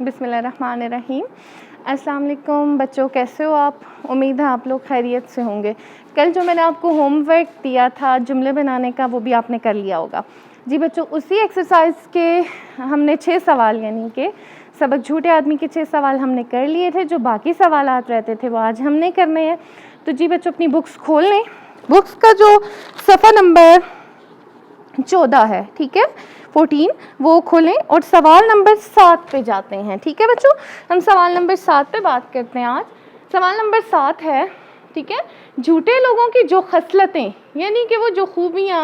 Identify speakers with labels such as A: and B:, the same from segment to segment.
A: بسم اللہ الرحمن الرحیم۔ السلام علیکم بچوں، کیسے ہو آپ؟ امید ہے آپ لوگ خیریت سے ہوں گے۔ کل جو میں نے آپ کو ہوم ورک دیا تھا جملے بنانے کا، وہ بھی آپ نے کر لیا ہوگا۔ جی بچوں، اسی ایکسرسائز کے ہم نے 6 سوال یعنی کہ سبق جھوٹے آدمی کے 6 سوال ہم نے کر لیے تھے۔ جو باقی سوالات رہتے تھے وہ آج ہم نے کرنے ہیں۔ تو جی بچوں، اپنی بکس کھول لیں۔ بکس کا جو صفحہ نمبر 14 ہے، ٹھیک ہے، 14 وہ کھولیں اور سوال نمبر 7 پہ جاتے ہیں۔ ٹھیک ہے بچوں، ہم سوال نمبر 7 پہ بات کرتے ہیں آج۔ سوال نمبر 7 ہے، ٹھیک ہے، جھوٹے لوگوں کی جو خصلتیں، یعنی کہ وہ جو خوبیاں،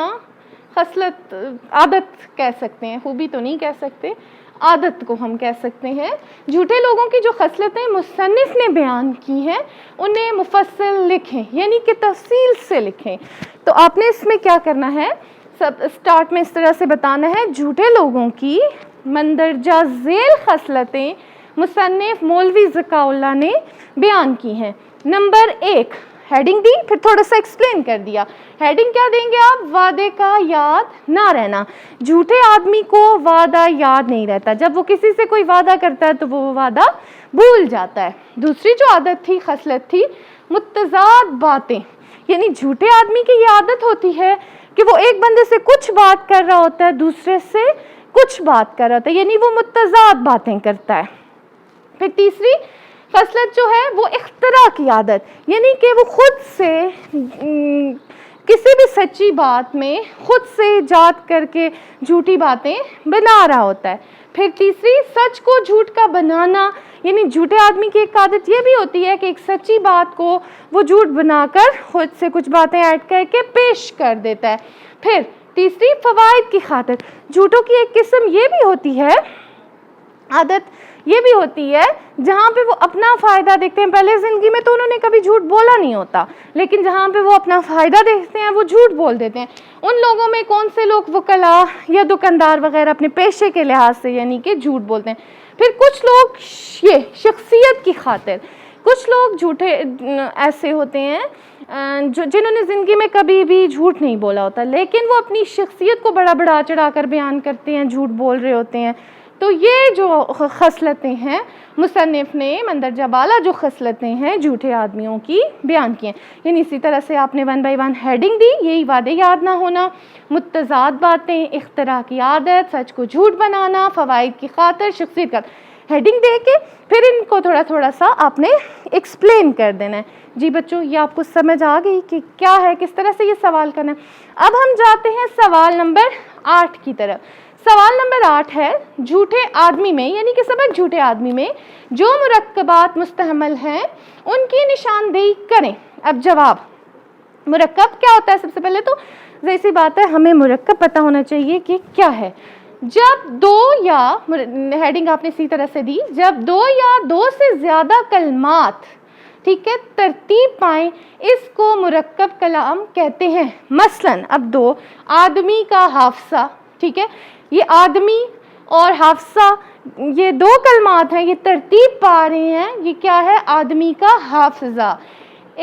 A: خصلت عادت کہہ سکتے ہیں، خوبی تو نہیں کہہ سکتے، عادت کو ہم کہہ سکتے ہیں، جھوٹے لوگوں کی جو خصلتیں مصنف نے بیان کی ہیں انہیں مفصل لکھیں، یعنی کہ تفصیل سے لکھیں۔ تو آپ نے اس میں کیا کرنا ہے، سب اسٹارٹ میں اس طرح سے بتانا ہے، جھوٹے لوگوں کی مندرجہ ذیل خصلتیں مصنف مولوی ذکاء اللہ نے بیان کی ہیں۔ نمبر 1 ہیڈنگ دی، پھر تھوڑا سا ایکسپلین کر دیا۔ ہیڈنگ کیا دیں گے آپ؟ وعدے کا یاد نہ رہنا۔ جھوٹے آدمی کو وعدہ یاد نہیں رہتا، جب وہ کسی سے کوئی وعدہ کرتا ہے تو وہ وعدہ بھول جاتا ہے۔ دوسری جو عادت تھی، خصلت تھی، متضاد باتیں، یعنی جھوٹے آدمی کی یہ عادت ہوتی ہے کہ وہ ایک بندے سے کچھ بات کر رہا ہوتا ہے، دوسرے سے کچھ بات کر رہا ہوتا ہے، یعنی وہ متضاد باتیں کرتا ہے۔ پھر تیسری خصلت جو ہے وہ اختراع کی عادت، یعنی کہ وہ خود سے کسی بھی سچی بات میں خود سے ایجاد کر کے جھوٹی باتیں بنا رہا ہوتا ہے۔ پھر تیسری سچ کو جھوٹ کا بنانا، یعنی جھوٹے آدمی کی ایک عادت یہ بھی ہوتی ہے کہ ایک سچی بات کو وہ جھوٹ بنا کر خود سے کچھ باتیں ایڈ کر کے پیش کر دیتا ہے۔ پھر تیسری فوائد کی خاطر، جھوٹوں کی ایک قسم یہ بھی ہوتی ہے، عادت یہ بھی ہوتی ہے جہاں پہ وہ اپنا فائدہ دیکھتے ہیں۔ پہلے زندگی میں تو انہوں نے کبھی جھوٹ بولا نہیں ہوتا، لیکن جہاں پہ وہ اپنا فائدہ دیکھتے ہیں وہ جھوٹ بول دیتے ہیں۔ ان لوگوں میں کون سے لوگ وکلا یا دکاندار وغیرہ اپنے پیشے کے لحاظ سے یعنی کہ جھوٹ بولتے ہیں۔ پھر کچھ لوگ یہ شخصیت کی خاطر، کچھ لوگ جھوٹے ایسے ہوتے ہیں جنہوں نے زندگی میں کبھی بھی جھوٹ نہیں بولا ہوتا، لیکن وہ اپنی شخصیت کو بڑا بڑا چڑھا کر بیان کرتے ہیں، جھوٹ بول رہے ہوتے ہیں۔ تو یہ جو خصلتیں ہیں مصنف نے مندرجہ بالا جو خصلتیں ہیں جھوٹے آدمیوں کی بیان کی ہیں، یعنی اسی طرح سے آپ نے 1 by 1 ہیڈنگ دی، یہی وعدے یاد نہ ہونا، متضاد باتیں، اختراع کی عادت، سچ کو جھوٹ بنانا، فوائد کی خاطر، شخصیت کا۔ ہیڈنگ دے کے پھر ان کو تھوڑا تھوڑا سا آپ نے ایکسپلین کر دینا ہے۔ جی بچوں، یہ آپ کو سمجھ آ گئی کہ کیا ہے، کس طرح سے یہ سوال کرنا ہے۔ اب ہم جاتے ہیں سوال نمبر 8 کی طرف۔ سوال نمبر 8 ہے، جھوٹے آدمی میں یعنی کہ سبق جھوٹے آدمی میں جو مرکبات مستعمل ہیں ان کی نشاندہی کریں۔ اب جواب، مرکب کیا ہوتا ہے؟ سب سے پہلے تو ظاہر سی بات ہے ہمیں مرکب پتہ ہونا چاہیے کہ کیا ہے۔ جب دو یا، ہیڈنگ آپ نے اسی طرح سے دی، جب 2 یا 2 سے زیادہ کلمات، ٹھیک ہے، ترتیب پائیں اس کو مرکب کلام کہتے ہیں۔ مثلاً اب 2 آدمی کا حافظہ، ٹھیک ہے، یہ آدمی اور حافظہ یہ 2 کلمات ہیں، یہ ترتیب پا رہے ہیں، یہ کیا ہے؟ آدمی کا حافظہ۔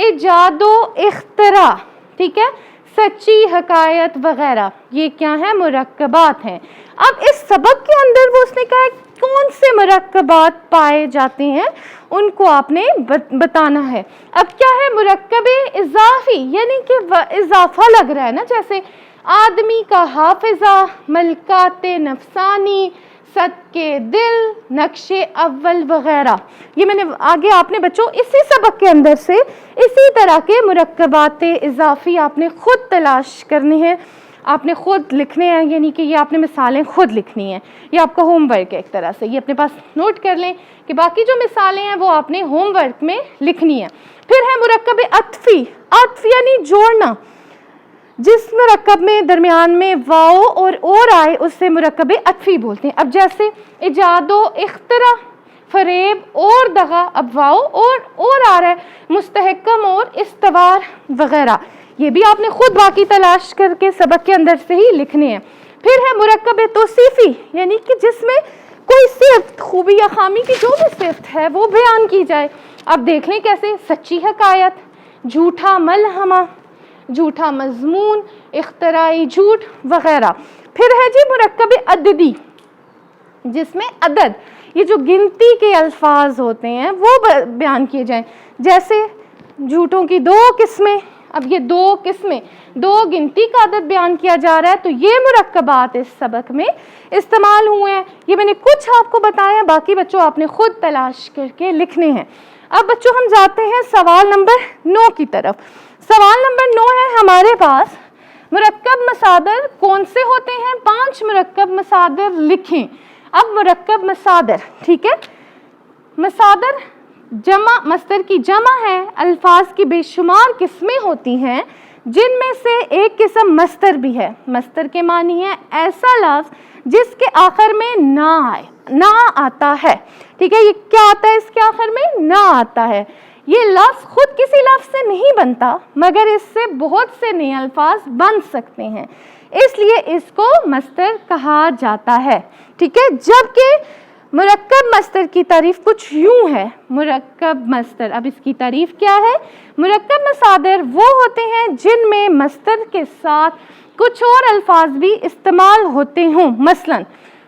A: ایجاد و اختراع، ٹھیک ہے، سچی حکایت وغیرہ، یہ کیا ہے؟ مرکبات ہیں۔ اب اس سبق کے اندر وہ اس نے کہا ہے کون سے مرکبات پائے جاتے ہیں ان کو آپ نے بتانا ہے۔ اب کیا ہے؟ مرکب اضافی، یعنی کہ اضافہ لگ رہا ہے نا، جیسے آدمی کا حافظہ، ملکات نفسانی، صدقے دل، نقش اول وغیرہ۔ یہ میں نے آگے آپ نے بچوں اسی سبق کے اندر سے اسی طرح کے مرکبات اضافی آپ نے خود تلاش کرنے ہیں، آپ نے خود لکھنے ہیں، یعنی کہ یہ آپ نے مثالیں خود لکھنی ہیں۔ یہ آپ کا ہوم ورک ہے ایک طرح سے، یہ اپنے پاس نوٹ کر لیں کہ باقی جو مثالیں ہیں وہ آپ نے ہوم ورک میں لکھنی ہیں۔ پھر ہے مرکب عطفی، عطف یعنی جوڑنا، جس مرکب میں درمیان میں واو اور آئے اسے مرکب عطفی بولتے ہیں۔ اب جیسے ایجاد و اختراع، فریب اور دغا، اب واو اور آ رہا ہے، مستحکم اور استوار وغیرہ، یہ بھی آپ نے خود باقی تلاش کر کے سبق کے اندر سے ہی لکھنے ہیں۔ پھر ہے مرکب توصیفی، یعنی کہ جس میں کوئی صفت، خوبی یا خامی کی جو بھی صفت ہے وہ بیان کی جائے۔ اب دیکھ لیں کیسے، سچی حکایت، جھوٹا ملحمہ، جھوٹا مضمون، اختراعی جھوٹ وغیرہ۔ پھر ہے جی مرکب عددی، جس میں عدد، یہ جو گنتی کے الفاظ ہوتے ہیں وہ بیان کیے جائیں. جیسے جھوٹوں کی 2 قسمیں. اب یہ 2 قسمیں، 2 گنتی کا عدد بیان کیا جا رہا ہے، تو یہ مرکبات اس سبق میں استعمال ہوئے ہیں. یہ میں نے کچھ آپ کو بتایا، باقی بچوں آپ نے خود تلاش کر کے لکھنے ہیں. اب بچوں ہم جاتے ہیں سوال نمبر 9 کی طرف. سوال نمبر 9 ہے ہمارے پاس، مرکب مصادر کون سے ہوتے ہیں؟ 5 مرکب مصادر لکھیں. اب مرکب مصادر، ٹھیک ہے، مصادر جمع، مصدر کی جمع ہے. الفاظ کی بے شمار قسمیں ہوتی ہیں جن میں سے ایک قسم مصدر بھی ہے. مصدر کے معنی ہے ایسا لفظ جس کے آخر میں نہ آئے، نہ آتا ہے. ٹھیک ہے، یہ کیا آتا ہے اس کے آخر میں؟ نہ آتا ہے. یہ لفظ خود کسی لفظ سے نہیں بنتا، مگر اس سے بہت سے نئے الفاظ بن سکتے ہیں، اس لیے اس کو مصدر کہا جاتا ہے. ٹھیک ہے، جبکہ مرکب مصدر کی تعریف کچھ یوں ہے. مرکب مصدر، اب اس کی تعریف کیا ہے؟ مرکب مصادر وہ ہوتے ہیں جن میں مصدر کے ساتھ کچھ اور الفاظ بھی استعمال ہوتے ہوں. مثلا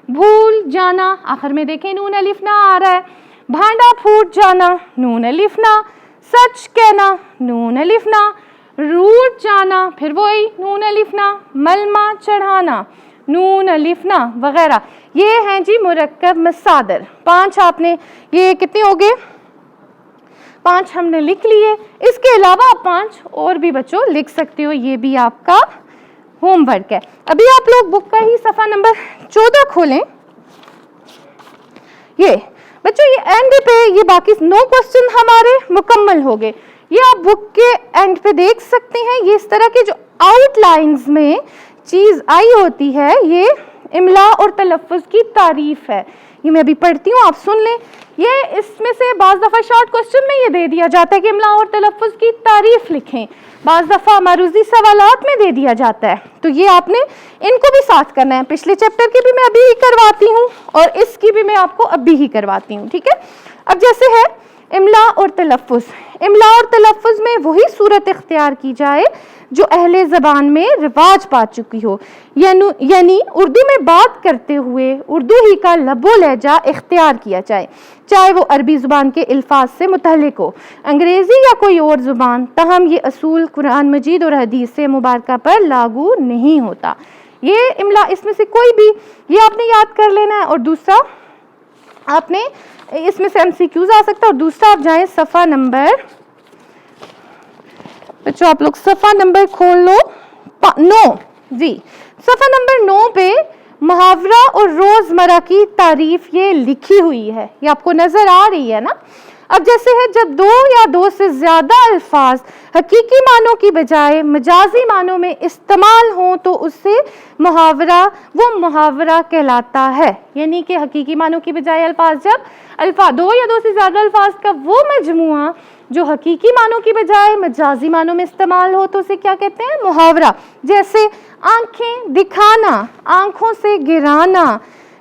A: بھول جانا، آخر میں دیکھیں نون الف نہ آ رہا ہے. بھانڈا پھوٹ جانا، نون الف نہ. سچ کہنا، نون الف نہ. روٹ جانا، پھر وہی نون الف نہ. ملمہ چڑھانا، نون الف نہ، وغیرہ. یہ ہیں جی مرکب مصادر. 5 آپ نے، یہ کتنے ہو گئے؟ 5 ہم نے لکھ لیے. اس کے علاوہ آپ 5 اور بھی بچوں لکھ سکتے ہو، یہ بھی آپ کا ہوم ورک ہے. ابھی آپ لوگ بک کا ہی صفحہ نمبر 14 کھولیں. یہ بچوں یہ اینڈ پہ یہ باقی 9 کوسچن ہمارے مکمل ہو گئے. یہ آپ بک کے اینڈ پہ دیکھ سکتے ہیں. یہ اس طرح کے جو آؤٹ لائنز میں چیز آئی ہوتی ہے، یہ املا اور تلفظ کی تعریف ہے. یہ میں ابھی پڑھتی ہوں، آپ سن لیں. یہ اس میں سے بعض دفعہ شارٹ کوسچن میں یہ دے دیا جاتا ہے کہ املا اور تلفظ کی تعریف لکھیں. بعض دفعہ معروضی سوالات میں دے دیا جاتا ہے، تو یہ آپ نے ان کو بھی ساتھ کرنا ہے. پچھلے چیپٹر کی بھی میں ابھی ہی کرواتی ہوں اور اس کی بھی میں آپ کو ابھی ہی کرواتی ہوں. ٹھیک ہے، اب جیسے ہے املا اور تلفظ. املا اور تلفظ میں وہی صورت اختیار کی جائے جو اہل زبان میں رواج پا چکی ہو، یعنی اردو میں بات کرتے ہوئے اردو ہی کا لب و لہجہ اختیار کیا جائے، چاہے وہ عربی زبان کے الفاظ سے متعلق ہو، انگریزی یا کوئی اور زبان. تاہم یہ اصول قرآن مجید اور حدیث مبارکہ پر لاگو نہیں ہوتا. یہ املا اس میں سے کوئی بھی یہ آپ نے یاد کر لینا ہے. اور دوسرا آپ نے اس میں سے ایم سی کیوز آ سکتا ہے. اور دوسرا آپ جائیں صفحہ نمبر، بچوں آپ لوگ صفحہ نمبر کھول لو 9. جی صفحہ نمبر 9 پہ محاورہ اور روزمرہ کی تعریف یہ لکھی ہوئی ہے. یہ آپ کو نظر آ رہی ہے نا. اب جیسے ہے جب 2 یا 2 سے زیادہ الفاظ حقیقی معنوں کی بجائے مجازی معنوں میں استعمال ہوں تو اس سے محاورہ، وہ محاورہ کہلاتا ہے. یعنی کہ حقیقی معنوں کی بجائے الفاظ، جب 2 یا 2 سے زیادہ الفاظ کا وہ مجموعہ جو حقیقی معنوں کی بجائے مجازی معنوں میں استعمال ہو تو اسے کیا کہتے ہیں؟ محاورہ. جیسے آنکھیں دکھانا، آنکھوں سے گرانا،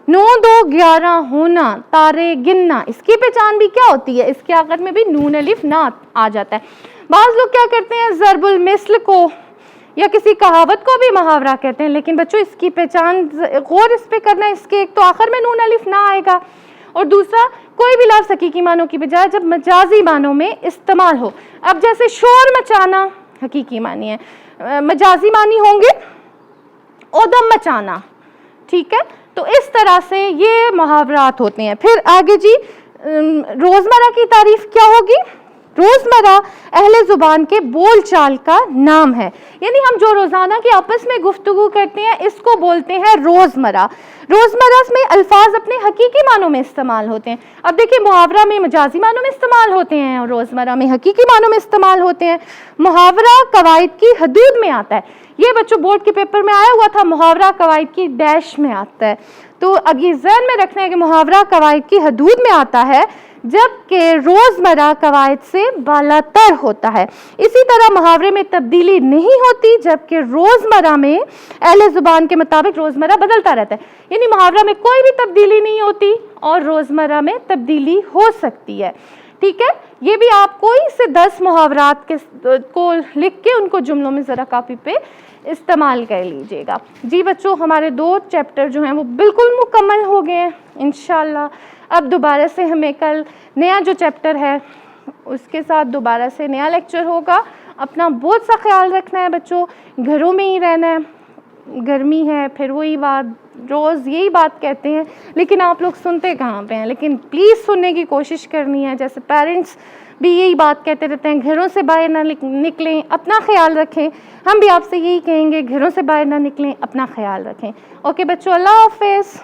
A: 9 2 11 ہونا، تارے گننا. اس کی پہچان بھی کیا ہوتی ہے؟ اس کے آخر میں بھی نون الف نہ آ جاتا ہے. بعض لوگ کیا کرتے ہیں ضرب المثل کو یا کسی کہاوت کو بھی محاورہ کہتے ہیں، لیکن بچوں اس کی پہچان غور اس پہ کرنا ہے. اس کے ایک تو آخر میں نون الف نہ آئے گا، اور دوسرا کوئی بھی لفظ حقیقی معنوں کی بجائے جب مجازی معنوں میں استعمال ہو. اب جیسے شور مچانا حقیقی معنی ہے، مجازی معنی ہوں گے اودم مچانا. ٹھیک ہے، تو اس طرح سے یہ محاورات ہوتے ہیں. پھر آگے جی روزمرہ کی تعریف کیا ہوگی؟ روزمرہ اہل زبان کے بول چال کا نام ہے. یعنی ہم جو روزانہ کی آپس میں گفتگو کرتے ہیں اس کو بولتے ہیں روزمرہ. روزمرہ میں الفاظ اپنے حقیقی معنوں میں استعمال ہوتے ہیں. اب دیکھیں محاورہ میں مجازی معنوں میں استعمال ہوتے ہیں اور روزمرہ میں حقیقی معنوں میں استعمال ہوتے ہیں. محاورہ قواعد کی حدود میں آتا ہے. یہ بچوں بورڈ کے پیپر میں آیا ہوا تھا، محاورہ قواعد کی ڈیش میں آتا ہے. تو اب یہ ذہن میں رکھنا ہے کہ محاورہ قواعد کی حدود میں آتا ہے جبکہ روزمرہ قواعد سے بالاتر ہوتا ہے. اسی طرح محاورے میں تبدیلی نہیں ہوتی جبکہ روزمرہ میں اہل زبان کے مطابق روزمرہ بدلتا رہتا ہے. یعنی محاورہ میں کوئی بھی تبدیلی نہیں ہوتی اور روزمرہ میں تبدیلی ہو سکتی ہے. ٹھیک ہے. یہ بھی آپ کوئی سے 10 محاورات کو لکھ کے ان کو جملوں میں ذرا کاپی پہ استعمال کر لیجیے گا. جی بچوں ہمارے 2 چیپٹر جو ہیں وہ بالکل مکمل ہو گئے ہیں انشاءاللہ. اب دوبارہ سے ہمیں کل نیا جو چیپٹر ہے اس کے ساتھ دوبارہ سے نیا لیکچر ہوگا. اپنا بہت سا خیال رکھنا ہے بچوں, گھروں میں ہی رہنا ہے, گرمی ہے, پھر وہی بات روز یہی بات کہتے ہیں لیکن آپ لوگ سنتے کہاں پہ ہیں. لیکن پلیز سننے کی کوشش کرنی ہے. جیسے پیرنٹس بھی یہی بات کہتے رہتے ہیں گھروں سے باہر نہ نکلیں, اپنا خیال رکھیں. ہم بھی آپ سے یہی کہیں گے گھروں سے باہر نہ نکلیں, اپنا خیال رکھیں. اوکے بچوں, اللہ حافظ.